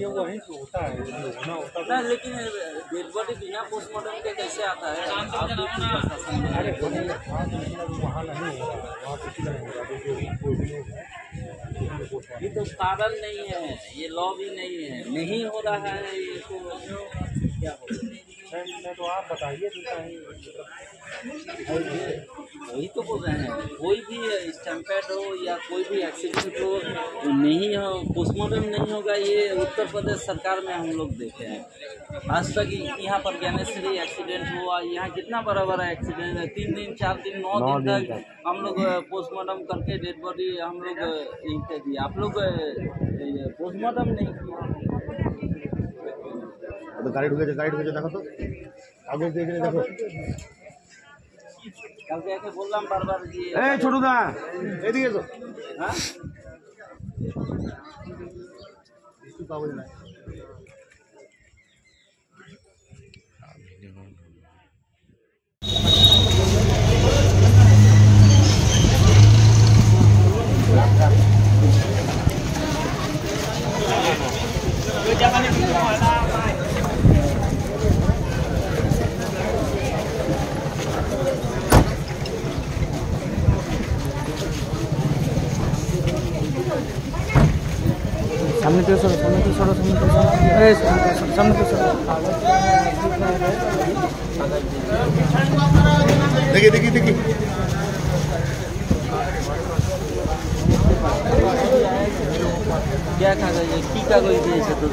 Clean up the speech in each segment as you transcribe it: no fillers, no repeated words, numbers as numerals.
ये वहीं से होता है, होना होता ना, लेकिन डेड बॉडी बिना पोस्टमार्टम के कैसे आता है? आप भी प्रशासन में अरे वहाँ नहीं हो रहा, वहाँ किसी का नहीं हो रहा। ये तो कारण नहीं है, ये लॉ भी नहीं है, नहीं हो रहा है ये तो क्या हो? मैं तो आप बताइए वही तो बोल रहे हैं, कोई भी स्टैम्पेड हो या कोई भी एक्सीडेंट हो, नहीं हो, पोस्टमार्टम नहीं होगा। ये उत्तर प्रदेश सरकार में हम लोग देखे हैं। आज तक यहाँ पर ज्ञानेश्वरी एक्सीडेंट हुआ, यहाँ कितना बड़ा बड़ा एक्सीडेंट है, 3 दिन 4 दिन 9 दिन तक हम लोग पोस्टमार्टम करके डेड बॉडी हम लोग यहीं पे दिए। आप लोग पोस्टमार्टम नहीं किया। गाड़ी ढुके देखो तो आगे देखो কালকে একে বললাম বারবার যে এই ছোটদা এদিকে তো হ্যাঁ কিছু পাবো না। सामने पे सरो सामने पे सरो सामने पे सरो देखिए क्या कागज है, की कागज दिए तो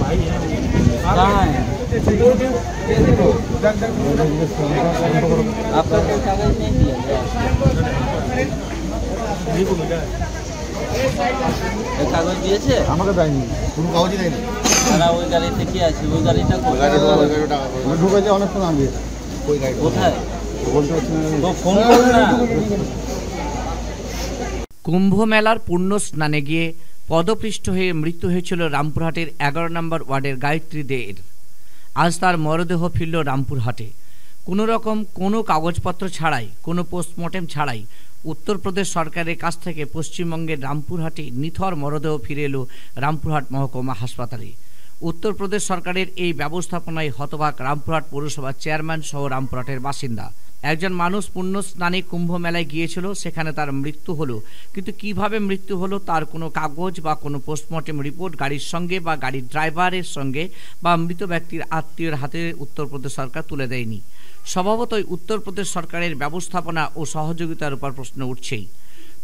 भाई है कहाँ है आपका कोई कागज नहीं दिया गया? কাগজ দিয়েছে আমাকে দেয়নি, কোনো কাগজই দেয়নি। না, ওই গাড়িতে কি আছে? ওই গাড়িটা ঢুকেছে অনেক সময় আগে। ওই গাড়ি কোথায় বলতে পারছি না, ফোন করো না। কুম্ভ মেলার পূর্ণ স্নানে গিয়ে পদপৃষ্ঠ হয়ে মৃত্যু হয়েছিল রামপুরহাটের 11 নম্বর ওয়ার্ডের গায়ত্রী দের। আজ তার মরদেহ ফিরল রামপুরহাটে। কোনো রকম কোনো কাগজপত্র ছাড়াই, কোনো পোস্টমর্টেম ছাড়াই উত্তরপ্রদেশ সরকারের কাছ থেকে পশ্চিমবঙ্গের রামপুরহাটে নিথর মরদেহ ফিরে এলো রামপুরহাট মহকুমা হাসপাতালে। উত্তরপ্রদেশ সরকারের এই ব্যবস্থাপনায় হতবাক রামপুরহাট পৌরসভার চেয়ারম্যান সহ রামপুরহাটের বাসিন্দা। একজন মানুষ পুণ্য স্নানে কুম্ভ মেলায় গিয়েছিল, সেখানে তার মৃত্যু হলো, কিন্তু কিভাবে মৃত্যু হলো তার কোনো কাগজ বা কোনো পোস্টমর্টেম রিপোর্ট গাড়ির সঙ্গে বা গাড়ির ড্রাইভারের সঙ্গে বা মৃত ব্যক্তির আত্মীয়ের হাতে উত্তরপ্রদেশ সরকার তুলে দেয়নি। স্বভাবতই উত্তরপ্রদেশ সরকারের ব্যবস্থাপনা ও সহযোগিতার উপর প্রশ্ন উঠছেই।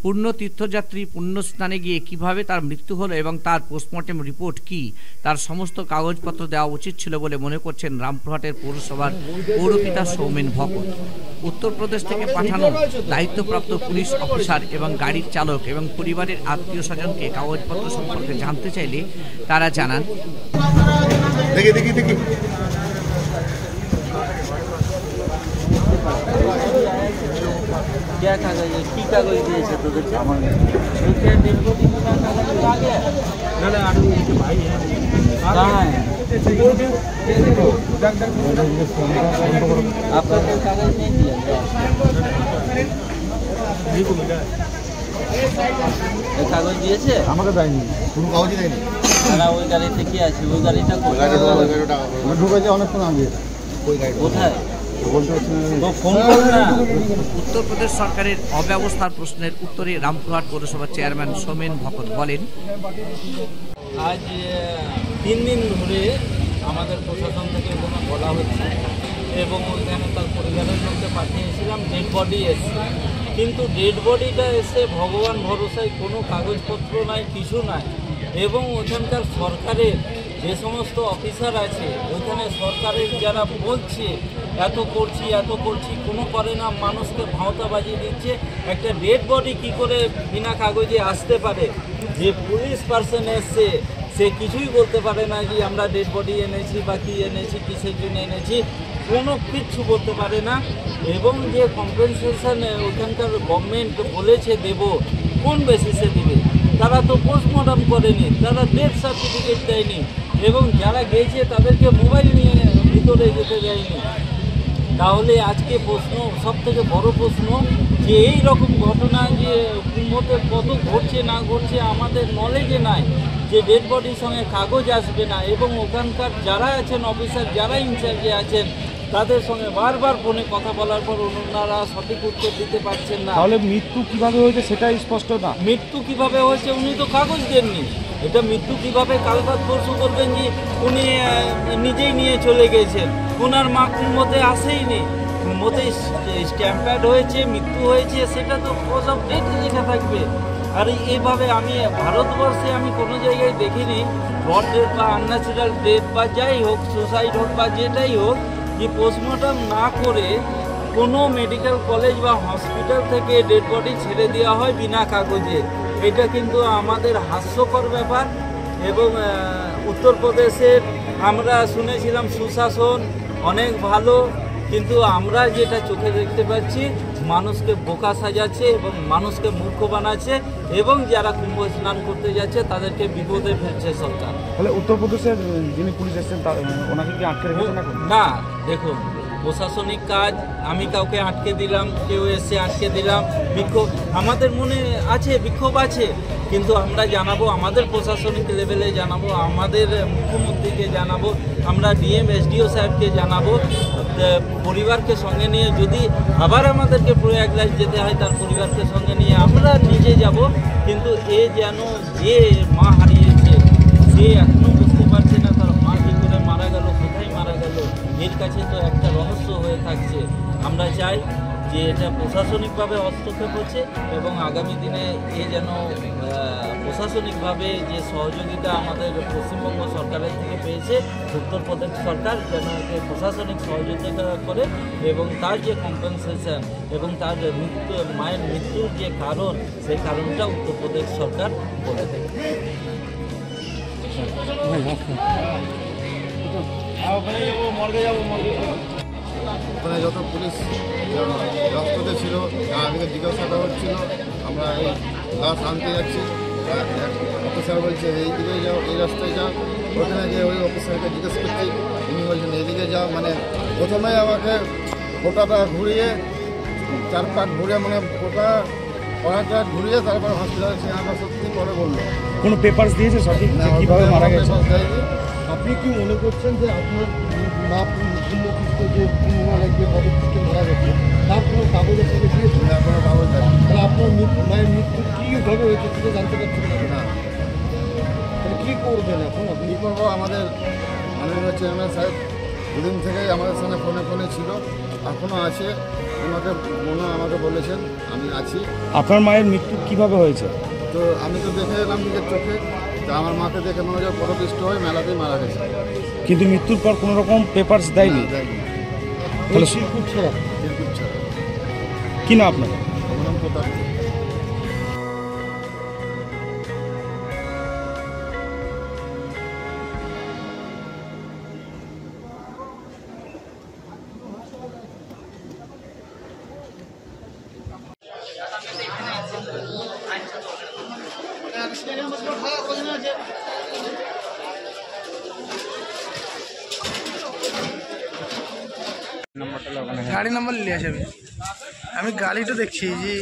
পূর্ণ তীর্থযাত্রী পুণ্য স্নানে গিয়ে কিভাবে তার মৃত্যু হলো এবং তার পোস্টমর্টেম রিপোর্ট কি, তার সমস্ত কাগজপত্র দেওয়া উচিত ছিল বলে মনে করছেন রামপুরহাটের পৌরসভার পৌরপিতা সৌমেন ভকত। উত্তরপ্রদেশ থেকে পাঠানো দায়িত্বপ্রাপ্ত পুলিশ অফিসার এবং গাড়ির চালক এবং পরিবারের আত্মীয় স্বজনকে কাগজপত্র সম্পর্কে জানতে চাইলে তারা জানান, দেখি क्या कागज है, की कागज दिए तो भाई है कहाँ है आपका कोई कागज नहीं दिया गया? কাগজ দিয়েছে আমাকে দেয়নি, কোনো কাগজই দেয়নি। না, ওই গাড়িতে কি আছে? ওই গাড়িটা ঢুকেছে অনেক সময় আগে। ওই গাড়ি কোথায় বলতে পারছি না, ফোন করো না। উত্তরপ্রদেশ সরকারের অব্যবস্থার প্রশ্নের উত্তরে রামপুরহাট পৌরসভার চেয়ারম্যান সৌমেন ভকত বলেন, আজ 3 দিন ধরে আমাদের প্রশাসন থেকে ওখানে বলা হচ্ছে এবং ওইখানে তার পরিবারের লোককে পাঠিয়েছিলাম, ডেড বডি এসছে, কিন্তু ডেড বডিটা এসে ভগবান ভরসায় কোনো কাগজপত্র নাই, কিছু নাই। এবং ওখানকার সরকারের যে সমস্ত অফিসার আছে, ওইখানে সরকারের যারা বলছে এত করছি কোনো করে না, মানুষকে ভাঁওতা বাজিয়ে দিচ্ছে। একটা ডেড বডি কি করে বিনা কাগজে আসতে পারে? যে পুলিশ পার্সন এসছে সে কিছুই বলতে পারে না যে আমরা ডেড বডি এনেছি বা কী এনেছি, কিসের জন্য এনেছি, কোনো কিচ্ছু বলতে পারে না। এবং যে কম্পেনসেশন ওখানকার গভর্নমেন্ট বলেছে দেব, কোন বেসিসে দেবে? তারা তো পোস্টমর্টম করেনি, তারা ডেথ সার্টিফিকেট দেয়নি এবং যারা গেছে তাদেরকে মোবাইল নিয়ে ভিতরে যেতে দেয়নি। তাহলে আজকে প্রশ্ন, সব থেকে বড় প্রশ্ন, যে এই রকম ঘটনা যে কুম্ভতে কত ঘটছে না ঘটছে আমাদের নলেজে নাই, যে ডেড বডির সঙ্গে কাগজ আসবে না, এবং ওখানকার যারা আছেন অফিসার, যারা ইনচার্জে আছেন, তাদের সঙ্গে বারবার ফোনে কথা বলার পর ওনারা সঠিক উত্তর দিতে পারছেন না। তাহলে মৃত্যু কিভাবে হয়েছে সেটাই স্পষ্ট না। মৃত্যু কিভাবে হয়েছে উনি তো কাগজ দেননি। এটা মৃত্যু কিভাবে কাল বাদ পরশু বলবেন যে উনি নিজেই নিয়ে চলে গেছেন, ওনার মা কুম্ভতে আসেইনি, কুম্ভতে স্ট্যাম্প প্যাড হয়েছে, মৃত্যু হয়েছে, সেটা তো কজ অফ ডেথ লেখা থাকবে। আর এইভাবে আমি ভারতবর্ষে আমি কোনো জায়গায় দেখিনি ব্রড ডেথ বা আনন্যাচুরাল ডেথ বা যাই হোক, সুসাইড হোক বা যেটাই হোক, যে পোস্টমর্টম না করে কোনো মেডিকেল কলেজ বা হসপিটাল থেকে ডেড বডি ছেড়ে দেওয়া হয় বিনা কাগজে। এটা কিন্তু আমাদের হাস্যকর ব্যাপার। এবং উত্তরপ্রদেশের আমরা শুনেছিলাম সুশাসন অনেক ভালো, কিন্তু আমরা যেটা চোখে দেখতে পাচ্ছি মানুষকে বোকা সাজাচ্ছে এবং মানুষকে মূর্খ বানাচ্ছে, এবং যারা কুম্ভ স্নান করতে যাচ্ছে তাদেরকে বিপদে ফেলছে সরকার। তাহলে উত্তরপ্রদেশের যিনি পুলিশ এসেছেন ওনাকে কি আটকে রেখেছেন এখন? না, দেখুন, প্রশাসনিক কাজ, আমি কাউকে আটকে দিলাম, কেউ এসে আটকে দিলাম, বিক্ষোভ আমাদের মনে আছে, বিক্ষোভ আছে, কিন্তু আমরা জানাবো, আমাদের প্রশাসনিক লেভেলে জানাবো, আমাদের মুখ্যমন্ত্রীকে জানাবো, আমরা ডিএম এসডিও সাহেবকে জানাবো, পরিবারকে সঙ্গে নিয়ে যদি আবার আমাদেরকে প্রয়াগরাজ যেতে হয় তার পরিবারকে সঙ্গে নিয়ে আমরা নিজে যাব। কিন্তু এ যেন যে মা হারিয়েছে সে এখনও বুঝতে পারছে না তার মা কী করে মারা গেল, কোথায় মারা গেল, এর কাছে তো একটা রহস্য হয়ে থাকছে। আমরা চাই যে এটা প্রশাসনিকভাবে হস্তক্ষেপ হচ্ছে এবং আগামী দিনে এ যেন প্রশাসনিকভাবে যে সহযোগিতা আমাদের পশ্চিমবঙ্গ সরকারের থেকে পেয়েছে, উত্তরপ্রদেশ সরকার যেন একে প্রশাসনিক সহযোগিতা করে এবং তার যে কম্পেনসেশন এবং তার মায়ের মৃত্যুর যে কারণ, সেই কারণটা উত্তরপ্রদেশ সরকার বলে দেবে। ওখানে যত পুলিশ রাস্তাতে ছিল আমাদেরকে জিজ্ঞাসা হচ্ছিল, আমরা এই লাশ আনতে যাচ্ছি, অফিসার বলছে এই দিকে যাও, এই রাস্তায় যাও, ওখানে গিয়ে ওই অফিসারকে জিজ্ঞেস করছি, উনি বলছেন এইদিকে যাও। মানে প্রথমে আমাকে গোটাটা ঘুরিয়ে 4 পাক ঘুরিয়ে, মানে গোটা কয়েকটা ঘুরিয়ে তারপর হসপিটালে আমরা সত্যি পরে বললো। কোনো পেপারস দিয়েছে সঠিক কীভাবে মারা গেছে? আপনি কি মনে করছেন যে আপনার মা কুম্ভকৃষ্ট যে কুম্ভমেলায় গিয়ে পদকৃষ্ট মারা গেছে তার কোনো কাগজ আপনাকে দিয়েছে? না, কোনো কাগজ নেই। তাহলে আপনার মায়ের মৃত্যু কীভাবে হয়েছে সেটা জানতে পারছেন না? তাহলে কী করবেন এখন? আপনি করবো, আমাদের মাননীয় চেয়ারম্যান সাহেব দুদিন থেকেই আমাদের সঙ্গে ফোনে ছিল, এখনও আছে, আমাকে বলেছেন আমি আছি। আপনার মায়ের মৃত্যু কিভাবে হয়েছে? তো আমি তো দেখে এলাম নিজের চোখে, তা আমার মাকে দেখে মনে হয় পদপিষ্ট হয়ে মেলাতেই মারা গেছে। কিন্তু মৃত্যুর পর কোনো রকম পেপারস দেয়নি? তাহলে শিরকুট ছাড়া কি না আপনার? আমার নাম প্রতাপ। গাড়ি নাম্বার লিয়ে যাবে, আমি গাড়িটা দেখছি যে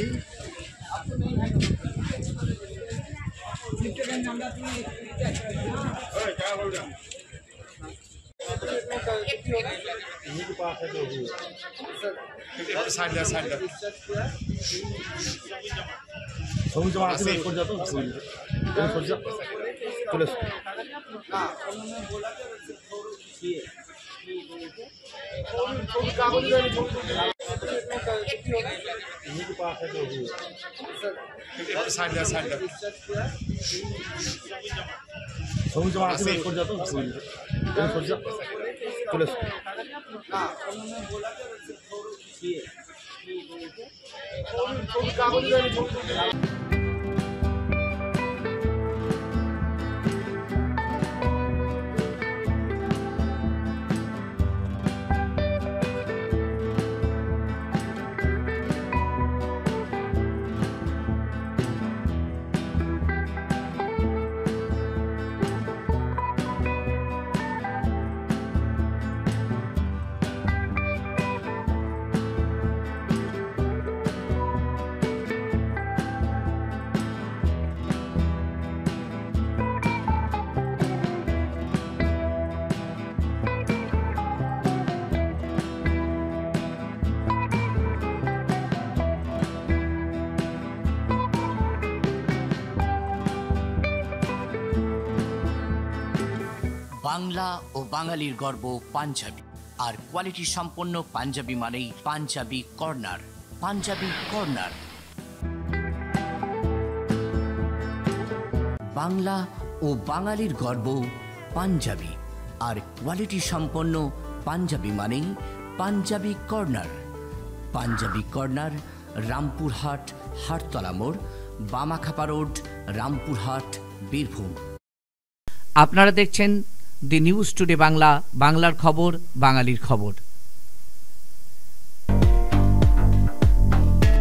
বাংলা ও বাঙালির গর্ব পাঞ্জাবি, আর কোয়ালিটি সম্পন্ন পাঞ্জাবি মানেই পাঞ্জাবি কর্নার। পাঞ্জাবি কর্নার, বাংলা ও বাঙালির গর্ব পাঞ্জাবি, আর কোয়ালিটি সম্পন্ন পাঞ্জাবি মানেই পাঞ্জাবি কর্নার। পাঞ্জাবি কর্নার, রামপুরহাট, হাটতলা মোড়, বামাখাপা রোড, রামপুরহাট, বীরভূম। আপনারা দেখছেন দি নিউজ টুডে বাংলা, বাংলার খবর, বাঙালির খবর।